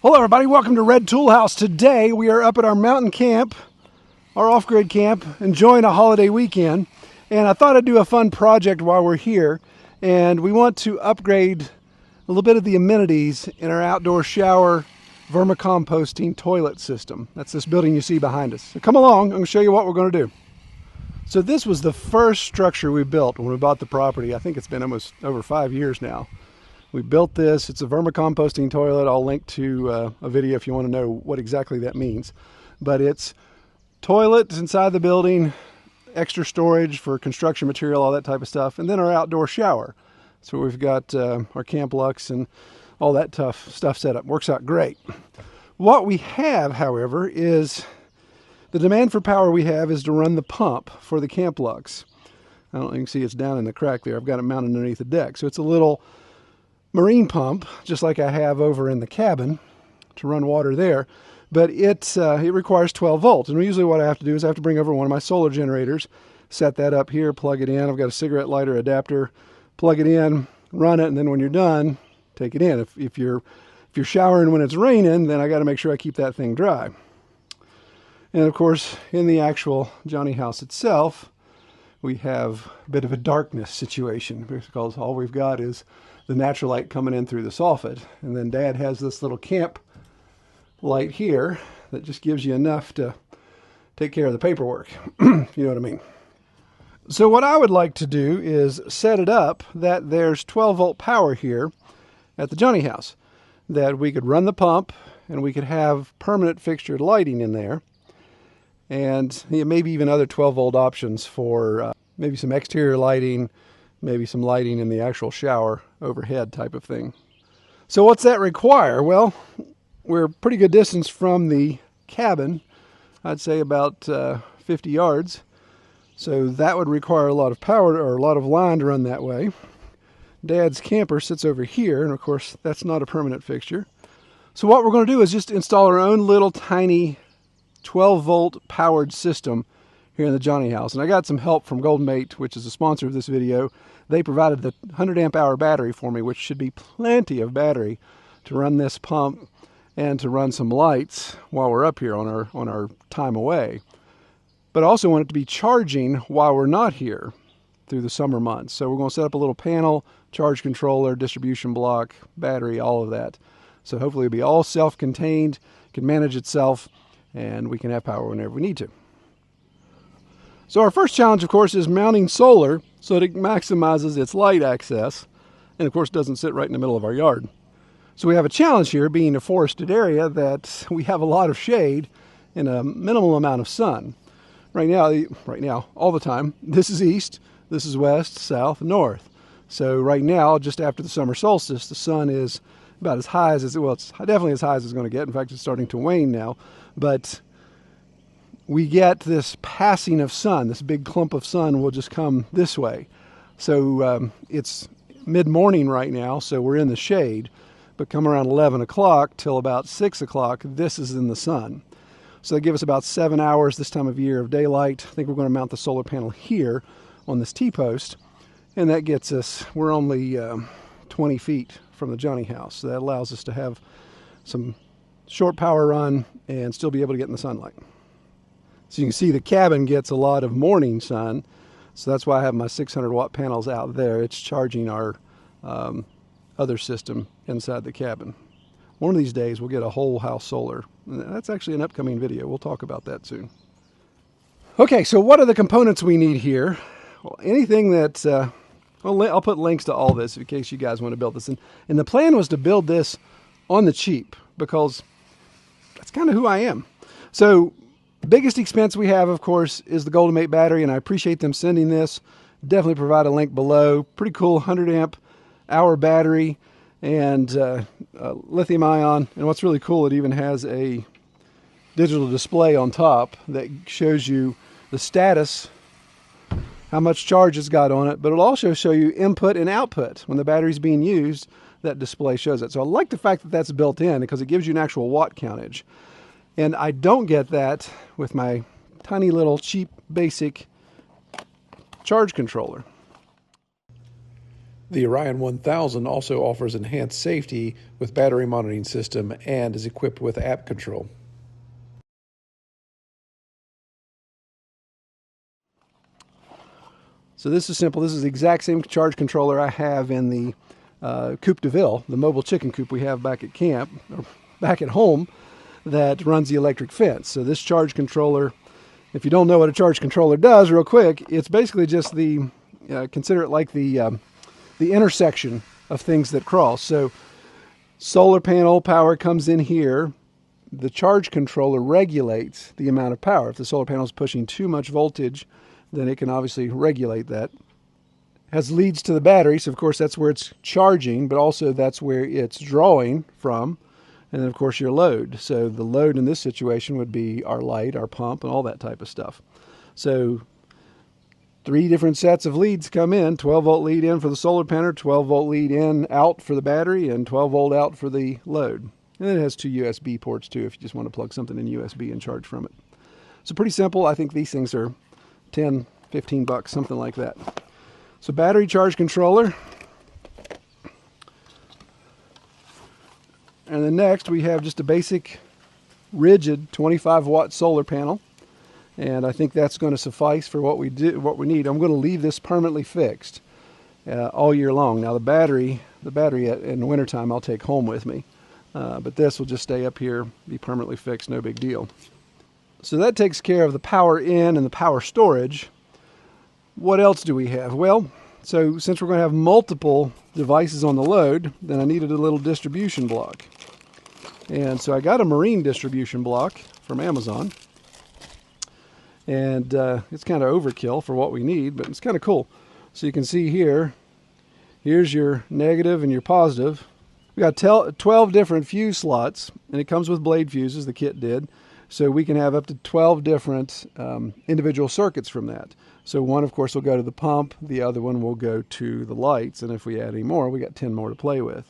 Hello everybody, welcome to Red Tool House. Today we are up at our mountain camp, our off-grid camp, enjoying a holiday weekend. And I thought I'd do a fun project while we're here. And we want to upgrade a little bit of the amenities in our outdoor shower vermicomposting toilet system. That's this building you see behind us. So come along, I'm going to show you what we're going to do. So this was the first structure we built when we bought the property. I think it's been almost over 5 years now. We built this. It's a vermicomposting toilet. I'll link to a video if you want to know what exactly that means. But it's toilets inside the building, extra storage for construction material, all that type of stuff, and then our outdoor shower. So we've got our Camp Lux and all that tough stuff set up. Works out great. What we have, however, is the demand for power we have is to run the pump for the Camp Lux. I don't know, you can see it's down in the crack there. I've got it mounted underneath the deck. So it's a little marine pump, just like I have over in the cabin to run water there, but it requires 12 volts. And usually what I have to do is I have to bring over one of my solar generators, set that up here, plug it in. I've got a cigarette lighter adapter, plug it in, run it, and then when you're done, take it in. If you're showering when it's raining, then I got to make sure I keep that thing dry. And of course, in the actual Johnny house itself, we have a bit of a darkness situation because all we've got is the natural light coming in through the soffit. And then Dad has this little camp light here that just gives you enough to take care of the paperwork, if you know what I mean. So what I would like to do is set it up that there's 12 volt power here at the Johnny house, that we could run the pump and we could have permanent fixtured lighting in there. And maybe even other 12 volt options for maybe some exterior lighting, maybe some lighting in the actual shower overhead type of thing. So what's that require? Well, we're a pretty good distance from the cabin. I'd say about 50 yards. So that would require a lot of power or a lot of line to run that way. Dad's camper sits over here, and of course that's not a permanent fixture. So what we're going to do is just install our own little tiny 12 volt powered system here in the Johnny house. And I got some help from GoldenMate, which is a sponsor of this video. They provided the 100 amp hour battery for me, which should be plenty of battery to run this pump and to run some lights while we're up here on our time away. But I also want it to be charging while we're not here through the summer months. So we're going to set up a little panel, charge controller, distribution block, battery, all of that. So hopefully it'll be all self-contained, can manage itself, and we can have power whenever we need to. So our first challenge, of course, is mounting solar so that it maximizes its light access and, of course, doesn't sit right in the middle of our yard. So we have a challenge here, being a forested area, that we have a lot of shade and a minimal amount of sun. Right now, all the time, this is east, this is west, south, north. So right now, just after the summer solstice, the sun is about as high as well, it's definitely as high as it's going to get. In fact, it's starting to wane now. But we get this passing of sun. This big clump of sun will just come this way. So it's mid-morning right now, so we're in the shade. But come around 11 o'clock till about 6 o'clock, this is in the sun. So they give us about 7 hours this time of year of daylight. I think we're going to mount the solar panel here on this T-post. And that gets us, we're only 20 feet from the Johnny house. So that allows us to have some short power run and still be able to get in the sunlight. So you can see the cabin gets a lot of morning sun. So that's why I have my 600 watt panels out there. It's charging our other system inside the cabin. One of these days we'll get a whole house solar. That's actually an upcoming video. We'll talk about that soon. Okay, so what are the components we need here? Well, anything that, I'll put links to all this in case you guys want to build this. And the plan was to build this on the cheap because that's kind of who I am. So biggest expense we have, of course, is the GoldenMate battery, and I appreciate them sending this. Definitely provide a link below. Pretty cool 100 amp hour battery and lithium ion. And what's really cool, it even has a digital display on top that shows you the status, how much charge it's got on it, but it'll also show you input and output. When the battery's being used, that display shows it. So I like the fact that that's built in because it gives you an actual watt countage. And I don't get that with my tiny little cheap basic charge controller. The Orion 1000 also offers enhanced safety with battery monitoring system and is equipped with app control. So this is simple. This is the exact same charge controller I have in the Coupe de Ville, the mobile chicken coop we have back at camp, or back at home, that runs the electric fence. So this charge controller, if you don't know what a charge controller does, real quick, it's basically just the, consider it like the intersection of things that cross. So solar panel power comes in here. The charge controller regulates the amount of power. If the solar panel is pushing too much voltage, then it can obviously regulate that. Has leads to the battery, so of course that's where it's charging, but also that's where it's drawing from. And then of course your load. So the load in this situation would be our light, our pump, and all that type of stuff. So 3 different sets of leads come in, 12 volt lead in for the solar panel, 12 volt lead in out for the battery, and 12 volt out for the load. And then it has 2 USB ports too if you just want to plug something in USB and charge from it. So pretty simple. I think these things are 10, 15 bucks, something like that. So battery charge controller. And then next we have just a basic rigid 25 watt solar panel. And I think that's going to suffice for what we need. I'm going to leave this permanently fixed all year long. Now the battery in the wintertime I'll take home with me. But this will just stay up here, be permanently fixed, no big deal. So that takes care of the power in and the power storage. What else do we have? Well, so since we're going to have multiple devices on the load, then I needed a little distribution block. And so I got a marine distribution block from Amazon. And it's kind of overkill for what we need, but it's kind of cool. So you can see here, here's your negative and your positive. We got 12 different fuse slots, and it comes with blade fuses, the kit did. So we can have up to 12 different individual circuits from that. So one, of course, will go to the pump. The other one will go to the lights. And if we add any more, we got 10 more to play with.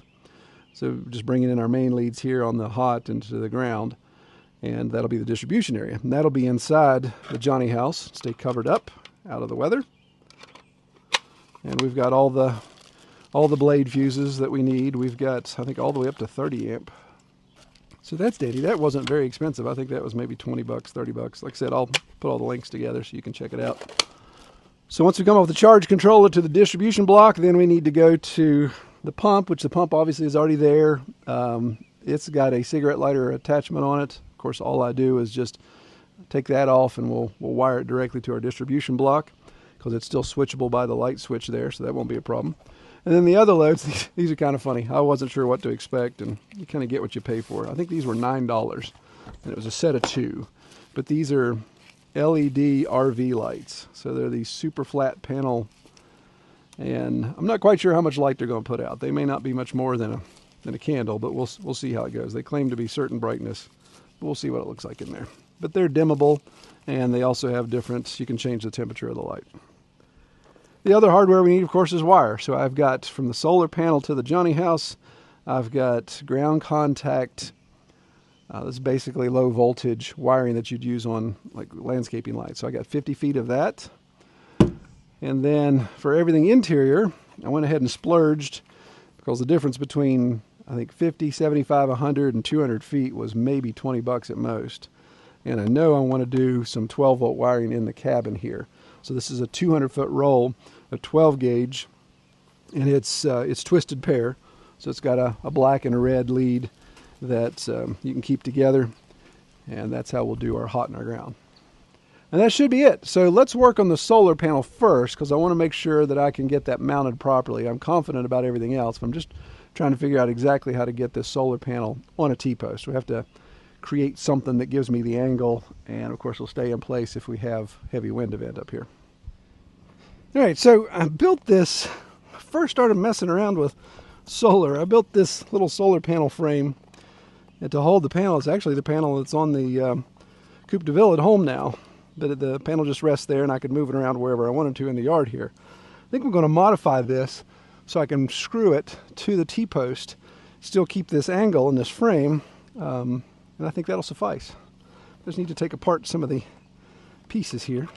So just bringing in our main leads here on the hot into the ground. And that'll be the distribution area. And that'll be inside the Johnny house. Stay covered up out of the weather. And we've got all the blade fuses that we need. We've got, I think, all the way up to 30 amp. So that's dandy. That wasn't very expensive. I think that was maybe 20 bucks, 30 bucks. Like I said, I'll put all the links together so you can check it out. So once we come off the charge controller to the distribution block, then we need to go to the pump, which the pump obviously is already there. It's got a cigarette lighter attachment on it. Of course, all I do is just take that off and we'll wire it directly to our distribution block because it's still switchable by the light switch there, so that won't be a problem. And then the other loads, these are kind of funny. I wasn't sure what to expect, and you kind of get what you pay for. I think these were $9, and it was a set of 2. But these are LED RV lights. So they're these super flat panel, and I'm not quite sure how much light they're going to put out. They may not be much more than a candle, but we'll see how it goes. They claim to be certain brightness. We'll see what it looks like in there. But they're dimmable, and they also have different, you can change the temperature of the light. The other hardware we need, of course, is wire. So I've got from the solar panel to the Johnny house, I've got ground contact. This is basically low voltage wiring that you'd use on like landscaping lights. So I got 50 feet of that. And then for everything interior, I went ahead and splurged because the difference between, I think, 50, 75, 100, and 200 feet was maybe 20 bucks at most. And I know I want to do some 12 volt wiring in the cabin here. So this is a 200-foot roll, a 12 gauge, and it's twisted pair. So it's got a black and a red lead that you can keep together, and that's how we'll do our hot and our ground. And that should be it. So let's work on the solar panel first because I want to make sure that I can get that mounted properly. I'm confident about everything else, but I'm just trying to figure out exactly how to get this solar panel on a T-post. We have to create something that gives me the angle, and of course will stay in place if we have heavy wind event up here. All right, so I built this, first started messing around with solar. I built this little solar panel frame, and to hold the panel, it's actually the panel that's on the Coupe de Ville at home now, but the panel just rests there and I can move it around wherever I wanted to in the yard here. I think I'm going to modify this so I can screw it to the T-post, still keep this angle in this frame, and I think that'll suffice. I just need to take apart some of the pieces here.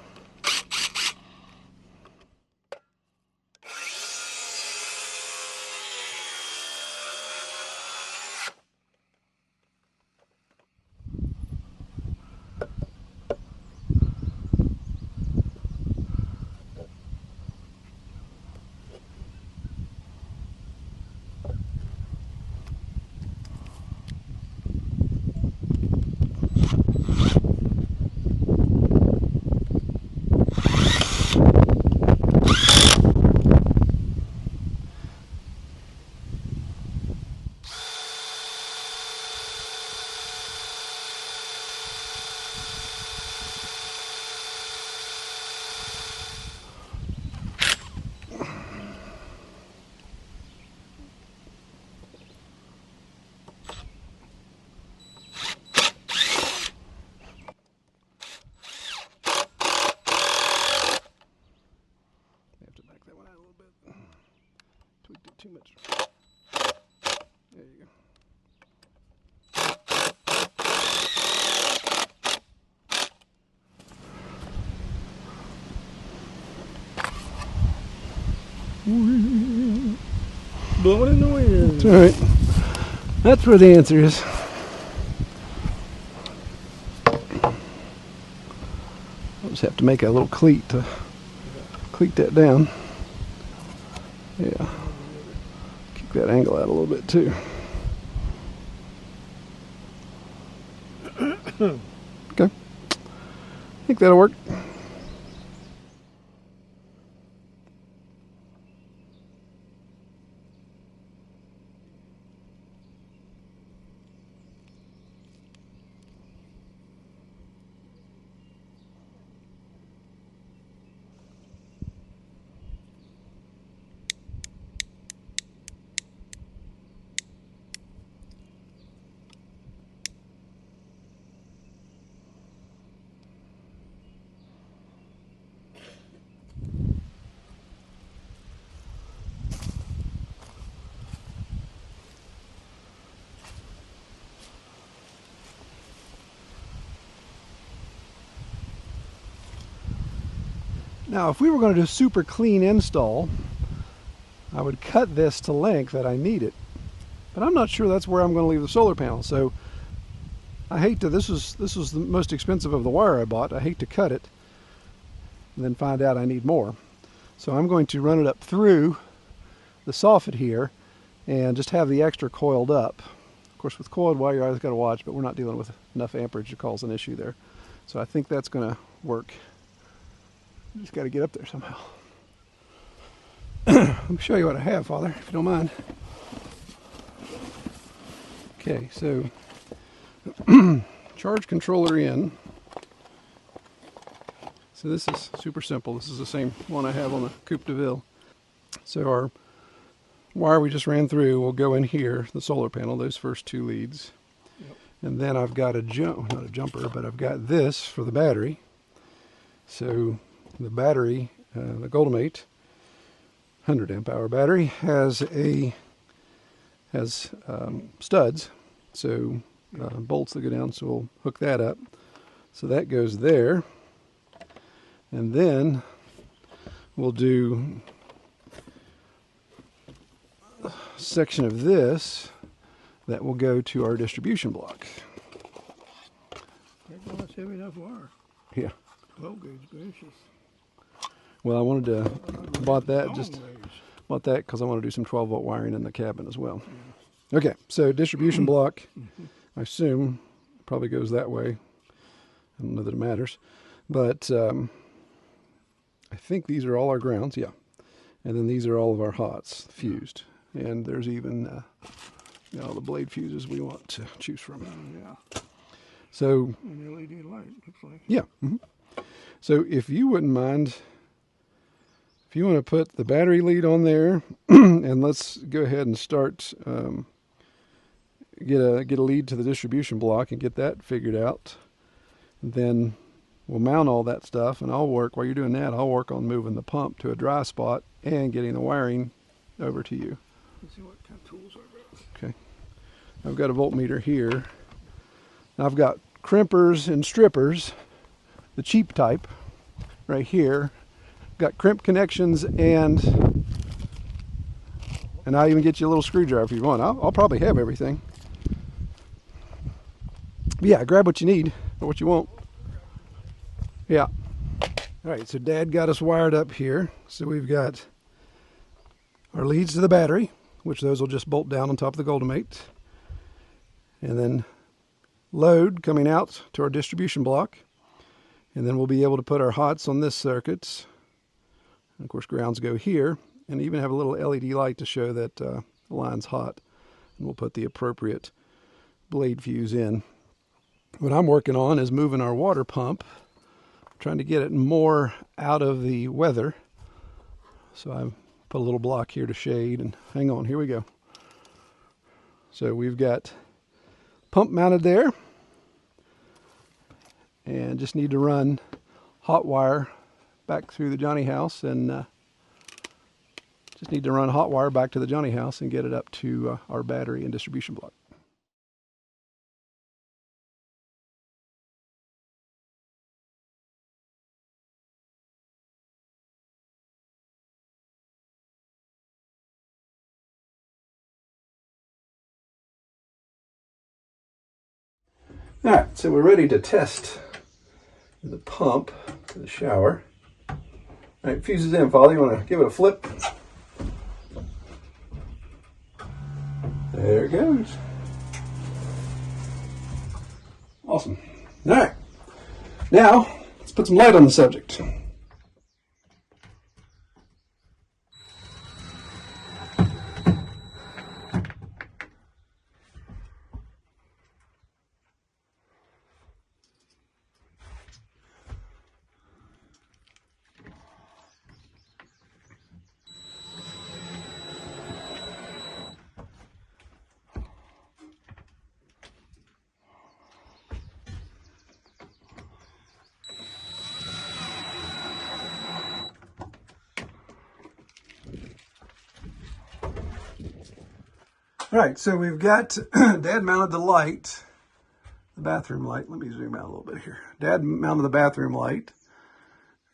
Blowing in the wind. That's right. That's where the answer is. I'll just have to make a little cleat to cleat that down. Yeah. Keep that angle out a little bit too. Okay. I think that'll work. Now, if we were going to do a super clean install, I would cut this to length that I need it. But I'm not sure that's where I'm going to leave the solar panel. So I hate to, this was the most expensive of the wire I bought. I hate to cut it and then find out I need more. So I'm going to run it up through the soffit here and just have the extra coiled up. Of course, with coiled wire, you always got to watch, but we're not dealing with enough amperage to cause an issue there. So I think that's going to work. Just got to get up there somehow. Let me show you what I have, Father, if you don't mind. Okay, so charge controller in. So this is super simple. This is the same one I have on the Coupe de Ville. So our wire we just ran through will go in here, the solar panel, those first two leads. Yep. And then I've got not a jumper, but I've got this for the battery. So the battery, the GoldenMate 100 amp hour battery has studs, so bolts that go down, so we'll hook that up. So that goes there, and then we'll do a section of this that will go to our distribution block. That's heavy enough wire. Yeah. 12 gauge, gracious. Well, I wanted to bought that because I want to do some 12-volt wiring in the cabin as well. Yeah. Okay, so distribution block, I assume, probably goes that way. I don't know that it matters, but I think these are all our grounds, yeah. And then these are all of our hots fused, and there's even all the blade fuses we want to choose from. Yeah. So an LED light looks like. Yeah. Mm-hmm. So if you wouldn't mind. If you want to put the battery lead on there, and let's go ahead and start, get a lead to the distribution block and get that figured out. And then we'll mount all that stuff, and while you're doing that, I'll work on moving the pump to a dry spot and getting the wiring over to you. Let's see what kind of tools I've got. Okay. I've got a voltmeter here. I've got crimpers and strippers, the cheap type, right here. Got crimp connections, and I'll even get you a little screwdriver if you want. I'll probably have everything. But yeah, grab what you need or what you want. Yeah. All right, so Dad got us wired up here. So we've got our leads to the battery, which those will just bolt down on top of the GoldenMate. And then load coming out to our distribution block. And then we'll be able to put our hots on this circuit. And of course, grounds go here, and even have a little LED light to show that the line's hot. And we'll put the appropriate blade fuse in. What I'm working on is moving our water pump, trying to get it more out of the weather. So I put a little block here to shade, and hang on, here we go. So we've got pump mounted there, and just need to run hot wire back through the Johnny house, and just need to run hot wire back to the Johnny house and get it up to our battery and distribution block. All right, so we're ready to test the pump to the shower. All right, fuses in, Father. You want to give it a flip? There it goes. Awesome. All right, now let's put some light on the subject. All right, so we've got Dad mounted the light, the bathroom light. Let me zoom out a little bit here. Dad mounted the bathroom light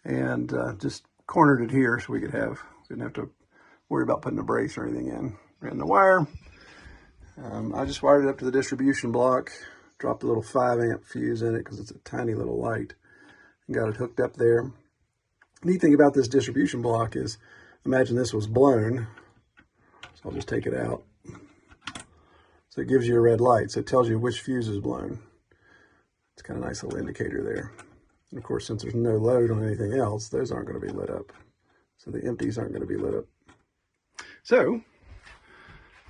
and just cornered it here so we didn't have to worry about putting a brace or anything in. Ran the wire. I just wired it up to the distribution block, dropped a little 5-amp fuse in it because it's a tiny little light, and got it hooked up there. Neat thing about this distribution block is, imagine this was blown, so I'll just take it out. So it gives you a red light, so it tells you which fuse is blown. It's kind of a nice little indicator there. And of course, since there's no load on anything else, those aren't going to be lit up. So the empties aren't going to be lit up. So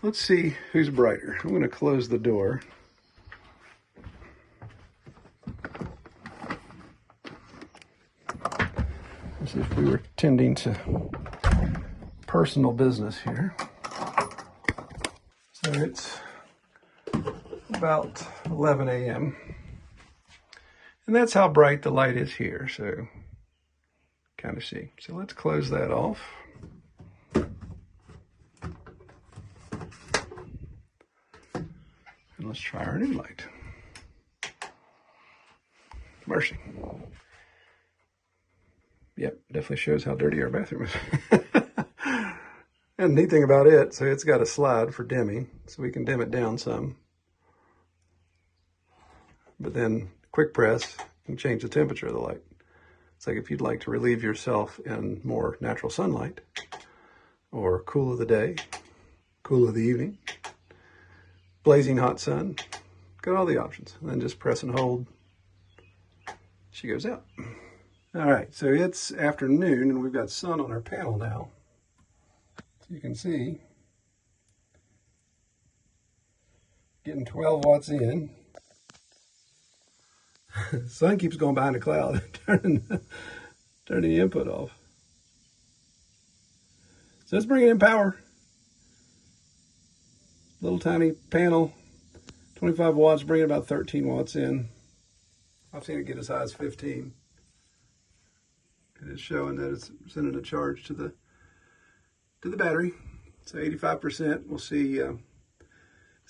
let's see who's brighter. I'm going to close the door. As if we were tending to personal business here. So it's about 11 a.m. And that's how bright the light is here, so kind of see. So let's close that off. And let's try our new light. Mercy. Yep, definitely shows how dirty our bathroom is. And the neat thing about it, so it's got a slide for dimming, so we can dim it down some. But then quick press and change the temperature of the light. It's like if you'd like to relieve yourself in more natural sunlight, or cool of the day, cool of the evening, blazing hot sun, got all the options. And then just press and hold, she goes out. All right, so it's afternoon and we've got sun on our panel now. So you can see, getting 12 watts in. The sun keeps going behind the cloud, turning the input off. So let's bring it in power. Little tiny panel, 25 watts, bringing about 13 watts in. I've seen it get as high as 15. And it's showing that it's sending a charge to the battery. So 85%. We'll see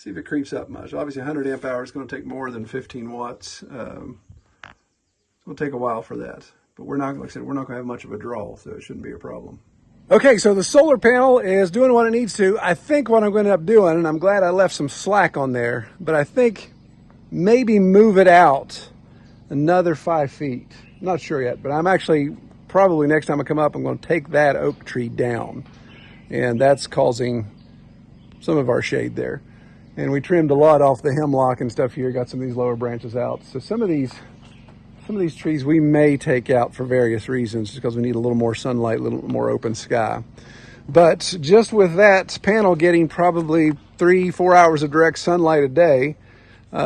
if it creeps up much. Obviously 100 amp hour is going to take more than 15 watts. It'll take a while for that. But we're not, like I said, we're not going to have much of a draw, so it shouldn't be a problem. Okay, so the solar panel is doing what it needs to. I think what I'm going to end up doing, and I'm glad I left some slack on there, but I think maybe move it out another 5 feet. Not sure yet, but I'm actually, probably next time I come up, I'm going to take that oak tree down. And that's causing some of our shade there. And we trimmed a lot off the hemlock and stuff here, got some of these lower branches out. So some of these trees we may take out for various reasons, just because we need a little more sunlight, a little more open sky. But just with that panel getting probably 3-4 hours of direct sunlight a day,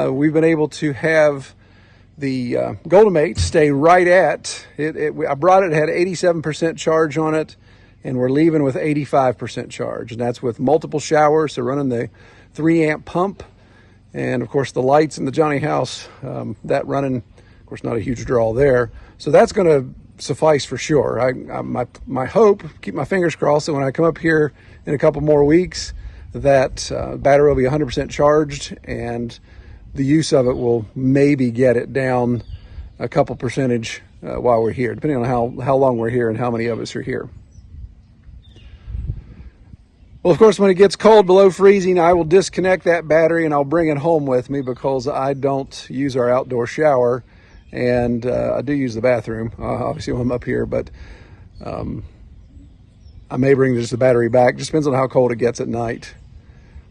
we've been able to have the GoldenMate stay right at it. I brought it, had 87% charge on it, and we're leaving with 85% charge. And that's with multiple showers, so running the 3-amp pump, and of course the lights in the Johnny house, that running, of course, not a huge draw there. So that's going to suffice for sure. My hope, keep my fingers crossed, that when I come up here in a couple more weeks, that battery will be 100% charged, and the use of it will maybe get it down a couple percentage while we're here, depending on how long we're here and how many of us are here. Well, of course, when it gets cold below freezing, I will disconnect that battery and I'll bring it home with me because I don't use our outdoor shower, and I do use the bathroom, obviously when I'm up here, but I may bring just the battery back. Just depends on how cold it gets at night.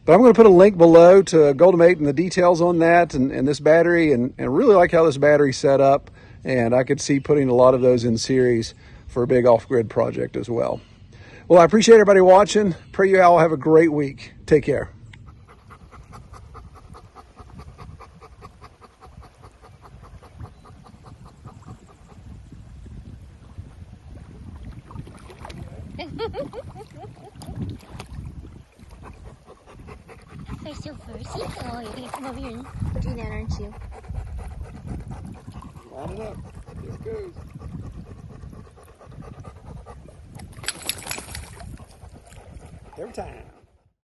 But I'm going to put a link below to GoldenMate and the details on that and this battery, and really like how this battery's set up, and I could see putting a lot of those in series for a big off-grid project as well. Well, I appreciate everybody watching. Pray you all have a great week. Take care. They're so fussy. Oh, you're gonna come over here and do that, aren't you? Line it up. Here it goes. Every time.